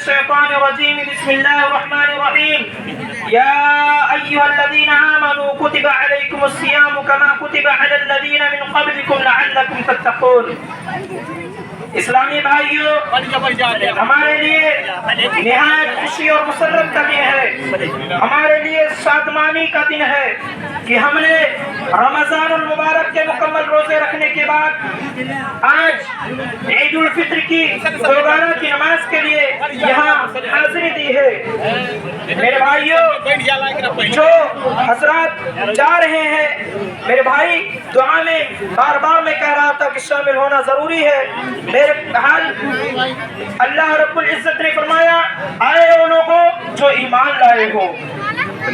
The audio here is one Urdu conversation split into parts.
الشيطان الرجيم بسم الله الرحمن الرحيم يا أيها الذين آمنوا كتب عليكم الصيام كما كتب على الذين من قبلكم لعلكم تتقون. اسلامی بھائیوں، ہمارے لیے نہایت خوشی اور مسرت کا دن ہے، ہمارے لیے شادمانی کا دن ہے کہ ہم نے رمضان المبارک کے مکمل روزے رکھنے کے بعد آج عید الفطر کی روزانہ کی نماز کے لیے یہاں حاضری دی ہے۔ میرے بھائیوں، جو حضرات جا رہے ہیں، میرے بھائی دعا میں بار بار میں کہہ رہا تھا کہ شامل ہونا ضروری ہے۔ میرے حال اللہ رب العزت نے فرمایا، آئے وہ لوگوں جو ایمان لائے ہو،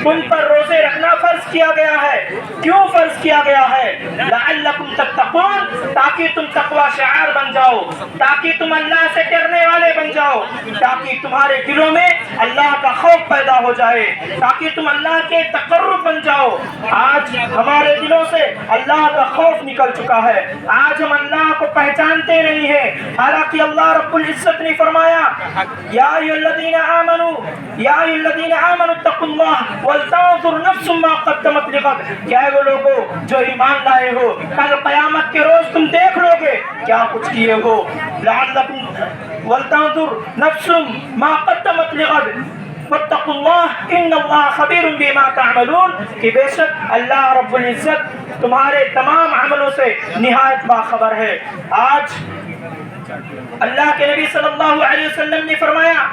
تم پر روزے رکھنا فرض کیا گیا ہے۔ کیوں فرض کیا گیا ہے؟ لعلکم تتقون، تاکہ تم تقوی شعار بن جاؤ، تاکہ تم اللہ سے ڈرنے والے بن جاؤ، تاکہ تمہارے دلوں میں اللہ کا خوف پیدا ہو جائے، تاکہ تم اللہ کے تقرب بن جاؤ۔ آج ہمارے دلوں سے اللہ کا خوف نکل چکا ہے، آج ہم اللہ کو پہچانتے نہیں ہیں، حالانکہ اللہ رب العزت نے فرمایا یا ایھا الذین آمنوا اتقوا اللہ ولتنظر نفس ما قدمت لغد۔ کیا ہے وہ لوگوں جو ایمان لائے ہو، کل قیامت کے روز تم دیکھ لو گے کیا کچھ کیے ہو۔ لعلکم ولتنظر نفس ما قدمت لغد واتقوا اللہ ان اللہ خبیر بما تعملون، کہ بے شک اللہ رب العزت تمہارے تمام عملوں سے نہایت باخبر ہے۔ آج اللہ کے نبی صلی اللہ علیہ وسلم نے فرمایا،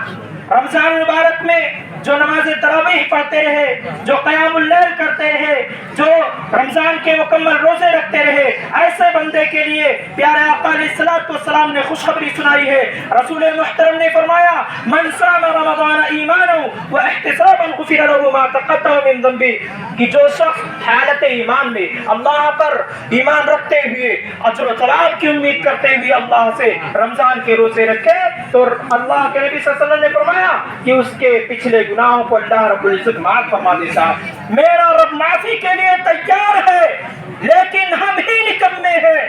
رمضان المبارک میں جو نماز تراویح پڑھتے رہے، جو قیام اللیل کرتے رہے، جو رمضان کے مکمل روزے رکھتے رہے، ایسے بندے کے لیے پیارے آقا علیہ السلام نے خوشخبری سنائی ہے۔ رسول محترم نے فرمایا، من صام رمضان ایمانا واحتسابا غفر له ما تقدم من ذنبه، کہ جو شخص حالت ایمان میں اللہ پر ایمان رکھتے ہوئے اجر و ثواب کی امید کرتے ہوئے اللہ سے رمضان کے روزے رکھے، تو اللہ کے نبی صلی اللہ علیہ وسلم نے فرمایا کہ اس کے پچھلے گناہوں کو اللہ رب العزت معاف فرما دیتا۔ میرا رب معافی کے لیے تیار ہے، لیکن ہم ہی نکمے ہیں،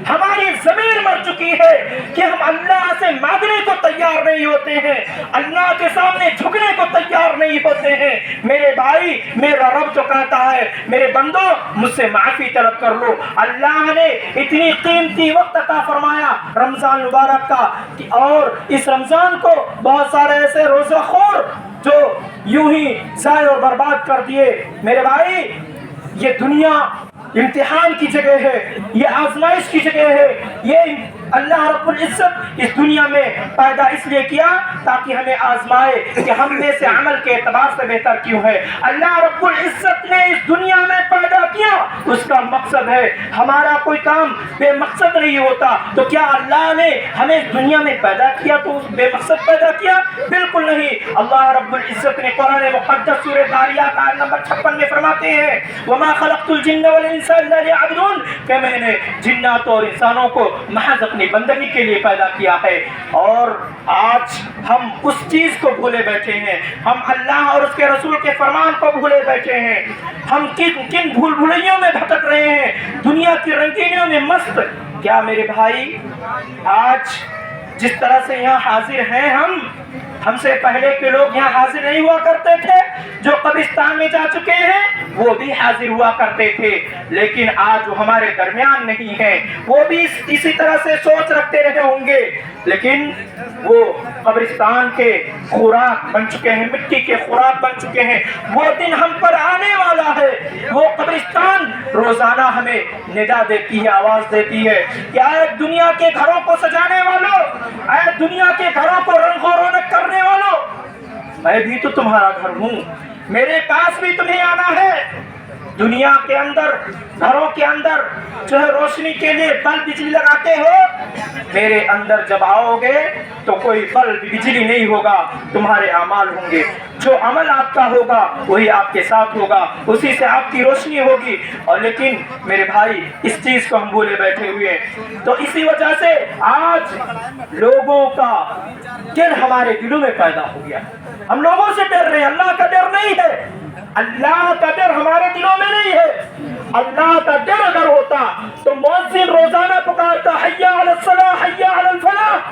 ہماری ضمیر مر چکی ہے کہ ہم اللہ سے مانگنے کو تیار نہیں ہوتے ہیں، اللہ کے سامنے جھکنے کو تیار نہیں ہوتے ہیں۔ میرے بھائی، میرا رب جو کہتا ہے، میرے بندو مجھ سے معافی طلب کر لو۔ اللہ نے اتنی قیمتی وقت عطا فرمایا رمضان مبارک کا، اور اس رمضان کو بہت سارے ایسے روزہ خور جو یوں ہی ضائع اور برباد کر دیے۔ میرے بھائی، یہ دنیا امتحان کی جگہ ہے، یہ آزمائش کی جگہ ہے، یہ اللہ رب العزت اس دنیا میں پیدا اس لیے کیا تاکہ ہمیں آزمائے کہ ہم میں سے عمل کے اعتبار سے بہتر کیوں ہے۔ اللہ رب العزت نے اس دنیا میں پیدا کیا، اس کا مقصد ہے، ہمارا کوئی کام بے مقصد نہیں ہوتا۔ تو کیا اللہ نے ہمیں اس دنیا میں پیدا کیا تو بے مقصد پیدا کیا؟ بالکل نہیں۔ اللہ رب العزت نے قرآن مقدس سورہ ذاریات آیت نمبر 56 میں فرماتے ہیں، وما خلقت الجن والانس الا ليعبدون، کہ میں نے جنات اور انسانوں کو محض اپنی بندگی کے لیے پیدا کیا ہے۔ اور آج ہم اس چیز کو بھولے بیٹھے ہیں، ہم اللہ اور اس کے رسول کے فرمان کو بھولے بیٹھے ہیں، ہم کن بھول بھلیوں میں بھٹک رہے ہیں، دنیا کی رنگینیوں میں مست۔ کیا میرے بھائی، آج جس طرح سے یہاں حاضر ہیں ہم سے پہلے کے لوگ یہاں حاضر نہیں ہوا کرتے تھے، جو قبرستان میں جا چکے ہیں وہ بھی حاضر ہوا کرتے تھے، لیکن آج وہ ہمارے درمیان نہیں ہیں، وہ بھی اسی طرح سے سوچ رکھتے رہے ہوں گے، لیکن وہ قبرستان کے خوراک بن چکے ہیں، مٹی کے خوراک بن چکے ہیں۔ وہ دن ہم پر آنے والا ہے، وہ قبرستان روزانہ ہمیں ندا دیتی ہے، آواز دیتی ہے کہ اے دنیا کے گھروں کو سجانے والوں، اے دنیا کے گھروں کو رنگ و رونق کرنے والوں، میں بھی تو تمہارا گھر ہوں، میرے پاس بھی تمہیں آنا ہے۔ دنیا کے اندر، گھروں کے اندر جو ہے روشنی کے لیے بلب بجلی لگاتے ہو، میرے اندر جب آؤ گے تو کوئی بلب بجلی نہیں ہوگا، تمہارے اعمال ہوں گے، جو عمل آپ کا ہوگا وہی آپ کے ساتھ ہوگا، اسی سے آپ کی روشنی ہوگی۔ اور لیکن میرے بھائی، اس چیز کو ہم بھولے بیٹھے ہوئے ہیں، تو اسی وجہ سے آج لوگوں کا ڈر ہمارے دلوں میں پیدا ہو گیا، ہم لوگوں سے ڈر رہے ہیں، اللہ کا ڈر نہیں ہے، اللہ کا ڈر ہمارے دلوں میں نہیں ہے۔ اللہ کا ڈر اگر ہوتا تو مؤذن روزانہ پکارتا حی علی الصلاح حی علی الفلاح،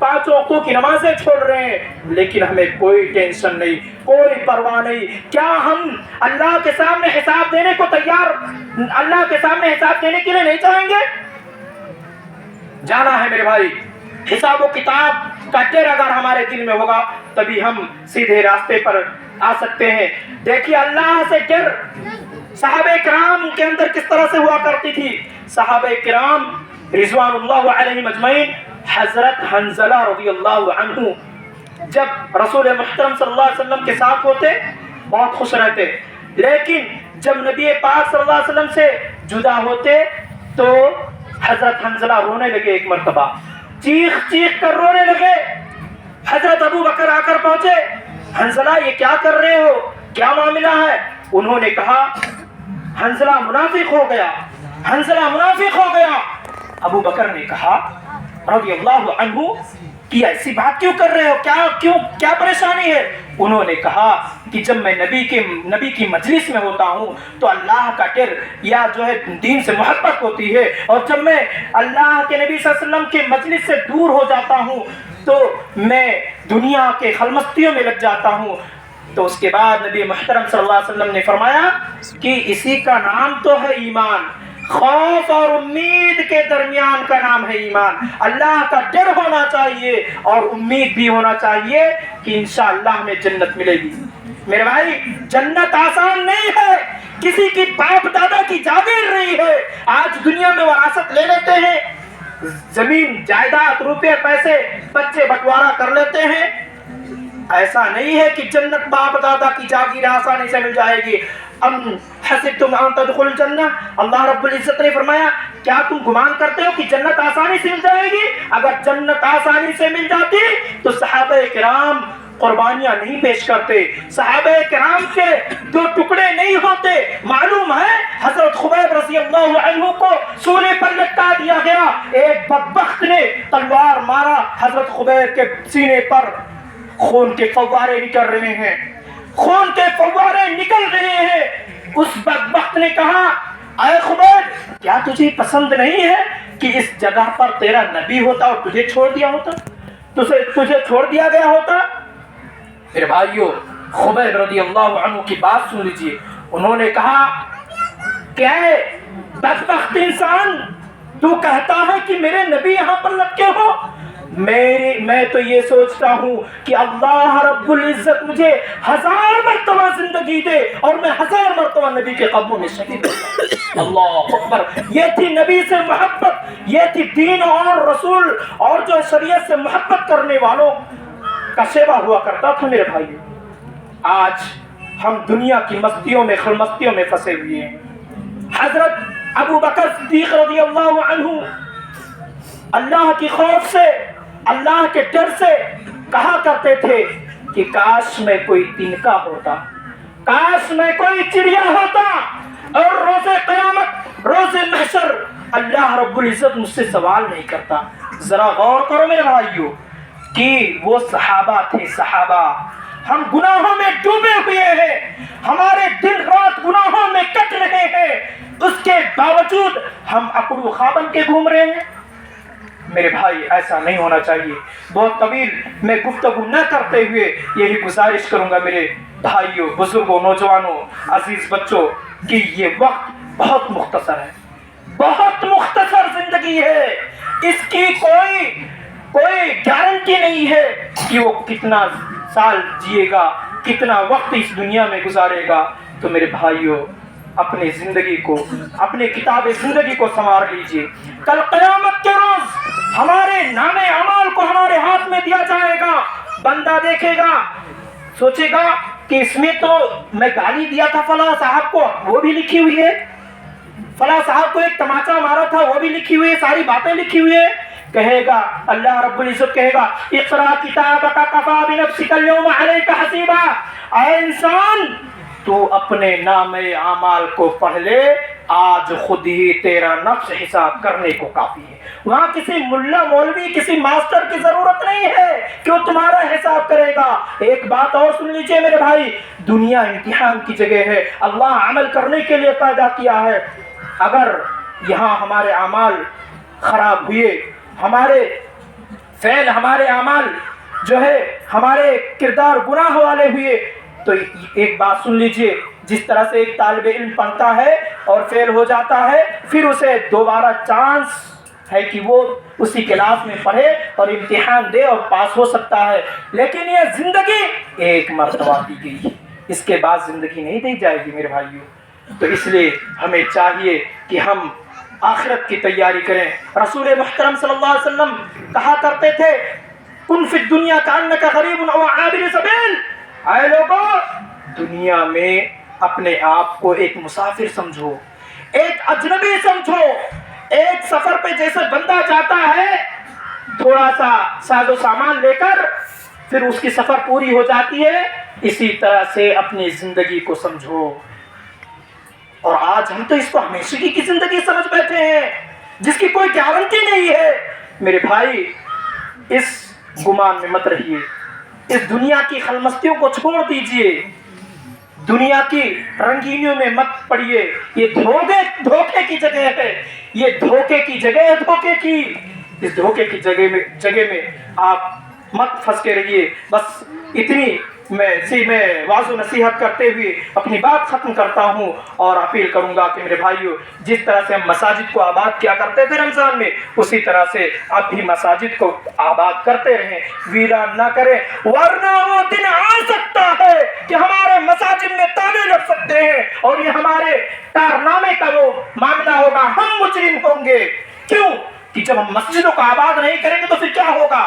5 وقتوں کی نمازیں چھوڑ رہے ہیں، لیکن ہمیں کوئی ٹینشن نہیں، کوئی پرواہ نہیں۔ کیا ہم اللہ کے سامنے حساب دینے کو تیار، اللہ کے سامنے حساب دینے کے لیے نہیں جائیں گے؟ جانا ہے میرے بھائی۔ حساب و کتاب کا ڈر اگر ہمارے دل میں ہوگا تبھی ہم سیدھے راستے پر آ سکتے ہیں۔ دیکھیے اللہ سے ڈر صحابہ کرام کے اندر کس طرح سے ہوا کرتی تھی۔ صحابہ کرام رضوان اللہ علیہم اجمعین، حضرت حنظلہ رضی اللہ عنہ جب رسول محترم صلی اللہ علیہ وسلم کے ساتھ ہوتے بہت خوش رہتے، لیکن جب نبی پاک صلی اللہ علیہ وسلم سے جدا ہوتے تو حضرت حنظلہ رونے لگے، ایک مرتبہ چیخ چیخ کر رونے لگے۔ حضرت ابو بکر آ کر پہنچے، حنظلہ یہ کیا کر رہے ہو، کیا معاملہ ہے؟ انہوں نے کہا حنظلہ منافق ہو گیا، حنظلہ منافق ہو گیا۔ ابو بکر نے کہا رضی اللہ عنہ کہ ایسی بات کیوں کر رہے ہو، کیا پریشانی ہے؟ انہوں نے کہا کہ جب میں نبی کی مجلس میں ہوتا ہوں تو اللہ کا ڈر یا جو ہے دین سے محبت ہوتی ہے، اور جب میں اللہ کے نبی صلی اللہ علیہ وسلم کے مجلس سے دور ہو جاتا ہوں تو میں دنیا کے خلمستیوں میں لگ جاتا ہوں۔ تو اس کے بعد نبی محترم صلی اللہ علیہ وسلم نے فرمایا کہ اسی کا نام تو ہے ایمان، خوف اور امید کے درمیان کا نام ہے ایمان۔ اللہ کا ڈر ہونا چاہیے اور امید بھی ہونا چاہیے کہ انشاءاللہ ہمیں جنت ملے گی۔ میرے بھائی جنت آسان نہیں ہے، کسی کی باپ دادا کی جاگیر نہیں ہے۔ آج دنیا میں وراثت لے لیتے ہیں، زمین جائیداد روپے پیسے بچے بٹوارا کر لیتے ہیں، ایسا نہیں ہے کہ جنت باپ دادا کی جاگیر آسانی سے مل جائے گی۔ ام حسبتم ان تدخلوا الجنہ، اللہ رب العزت نے فرمایا کیا تم گمان کرتے ہو کہ جنت آسانی سے مل جائے گی؟ اگر جنت آسانی سے مل جاتی تو صحابہ کرام قربانیاں نہیں پیش کرتے، صحابہ کرام کے 2 ٹکڑے نہیں ہوتے۔ معلوم ہے حضرت خبیب رضی اللہ عنہ کو سولی پر لٹکا دیا گیا، ایک بدبخت نے تلوار مارا، حضرت خبیب کے سینے پر خون کے فوارے نکل رہے ہیں، خون کے فوارے نکل رہے ہیں۔ اس بدبخت نے کہا اے خبیب کیا تجھے پسند نہیں ہے کہ اس جگہ پر تیرا نبی ہوتا اور تجھے چھوڑ دیا ہوتا، تجھے چھوڑ دیا گیا ہوتا؟ میرے بھائیو خبیب رضی اللہ عنہ کی بات سن لیجئے، انہوں نے کہا کہ اے بدبخت انسان، تو کہتا ہے کہ میرے نبی یہاں پر لٹکے ہو، میں تو یہ سوچتا ہوں کہ اللہ رب العزت مجھے 1000 مرتبہ زندگی دے اور میں 1000 مرتبہ نبی کے قدموں میں شہید ہو جاؤں۔ اللہ اکبر، یہ تھی نبی سے محبت، یہ تھی دین اور رسول اور جو شریعت سے محبت کرنے والوں کا شیوا ہوا کرتا تھا۔ میرے بھائی آج ہم دنیا کی مستیوں میں خلمستیوں میں پھنسے ہوئے ہیں۔ حضرت ابو بکر صدیق رضی اللہ عنہ اللہ کی خوف سے، اللہ کے ڈر سے کہا کرتے تھے کہ کاش میں کوئی تنکا ہوتا، کاش میں کوئی چڑیا ہوتا، اور روز قیامت روز محشر اللہ رب العزت مجھ سے سوال نہیں کرتا۔ ذرا غور کرو میرے بھائیو کہ وہ صحابہ تھے، صحابہ۔ ہم گناہوں میں ڈوبے ہوئے ہیں، ہمارے دن رات گناہوں میں کٹ رہے ہیں، اس کے باوجود ہم اکڑو خوابن کے گھوم رہے ہیں۔ میرے بھائی ایسا نہیں ہونا چاہیے۔ بہت طویل میں گفتگو نہ کرتے ہوئے یہی گزارش کروں گا میرے بھائیوں، بزرگوں، نوجوانوں، عزیز بچوں کہ یہ وقت بہت مختصر ہے، بہت مختصر زندگی ہے، اس کی کوئی گارنٹی نہیں ہے کہ وہ کتنا سال جیے گا، کتنا وقت اس دنیا میں گزارے گا۔ تو میرے بھائیوں اپنی زندگی کو، اپنے کتاب زندگی کو سنوار لیجئے۔ کل قیامت کے روز ہمارے نام اعمال کو ہمارے ہاتھ میں دیا جائے گا، بندہ دیکھے گا، سوچے گا کہ اس میں تو میں گالی دیا تھا فلاں صاحب کو، وہ بھی لکھی ہوئی ہے، فلاں صاحب کو ایک تماچا مارا تھا، وہ بھی لکھی ہوئی ہے، ساری باتیں لکھی ہوئی ہے۔ کہے گا اللہ رب العزت کہے گا اقرا کتابک کفا بنفسک اليوم علیک حسیبا، اے انسان تو اپنے نام اعمال کو پڑھ لے، آج خود ہی تیرا نفس حساب کرنے کو کافی ہے۔ وہاں کسی ملا مولوی، کسی ماسٹر کی ضرورت نہیں ہے کہ وہ تمہارا حساب کرے گا۔ ایک بات اور سن لیجئے میرے بھائی، دنیا امتحان کی جگہ ہے، اللہ عمل کرنے کے لیے پیدا کیا ہے۔ اگر یہاں ہمارے اعمال خراب ہوئے، ہمارے فعل، ہمارے اعمال جو ہے ہمارے کردار گناہ والے ہوئے، تو ایک بات سن لیجئے، جس طرح سے ایک طالب علم پڑھتا ہے اور فیل ہو جاتا ہے، پھر اسے دوبارہ چانس ہے کہ وہ اسی کلاس میں پڑھے اور امتحان دے اور پاس ہو سکتا ہے، لیکن یہ زندگی ایک مرتبہ دی گئی، اس کے بعد زندگی نہیں دی جائے گی میرے بھائیوں۔ تو اس لیے ہمیں چاہیے کہ ہم آخرت کی تیاری کریں۔ رسول محترم صلی اللہ علیہ وسلم کہا کرتے تھے، کن فی الدنیا کانک غریب او عابر سبیل، اے لوگوں دنیا میں اپنے آپ کو ایک مسافر سمجھو، ایک اجنبی سمجھو، ایک سفر پہ جیسے بندہ جاتا ہے تھوڑا سا ساز و سامان لے کر، پھر اس کی سفر پوری ہو جاتی ہے، اسی طرح سے اپنی زندگی کو سمجھو۔ اور آج ہم تو اس کو ہمیشگی کی زندگی سمجھ بیٹھے ہیں جس کی کوئی گارنٹی نہیں ہے۔ میرے بھائی اس گمان میں مت رہیے، اس دنیا کی خلمستیوں کو چھوڑ دیجئے، دنیا کی رنگینیوں میں مت پڑیے، یہ دھوکے کی جگہ ہے، یہ دھوکے کی جگہ ہے، دھوکے کی، اس دھوکے کی جگہ میں آپ مت پھنس کے رہیے۔ بس اتنی میں واضح نصیحت کرتے ہوئے اپنی بات ختم کرتا ہوں اور اپیل کروں گا کہ میرے بھائیوں، جس طرح سے ہم مساجد کو آباد کیا کرتے تھے رمضان میں، اسی طرح سے اب بھی مساجد کو آباد کرتے رہیں، ویران نہ کریں، ورنہ وہ دن آ سکتا ہے کہ ہمارے مساجد میں تالے لگ سکتے ہیں اور یہ ہمارے کارنامے کا وہ معاملہ ہوگا، ہم مجرم ہوں گے۔ کیوں کہ جب ہم مسجدوں کو آباد نہیں کریں گے تو پھر کیا ہوگا؟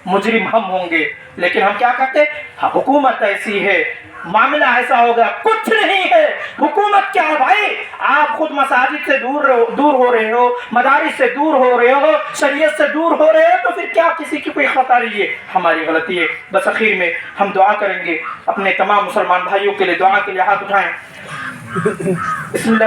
مجرم ہم ہوں گے۔ لیکن ہم کیا کرتے؟ حکومت ایسی ہے، معاملہ ایسا ہوگا، کچھ نہیں ہے، حکومت کیا ہے بھائی؟ آپ خود مساجد سے دور ہو رہے ہو، مدارس سے دور ہو رہے ہو، شریعت سے دور ہو رہے ہو، تو پھر کیا کسی کی کوئی خطا نہیں ہے؟ ہماری غلطی ہے۔ بس اخیر میں ہم دعا کریں گے، اپنے تمام مسلمان بھائیوں کے لیے دعا کے لیے ہاتھ اٹھائیں۔ بسم اللہ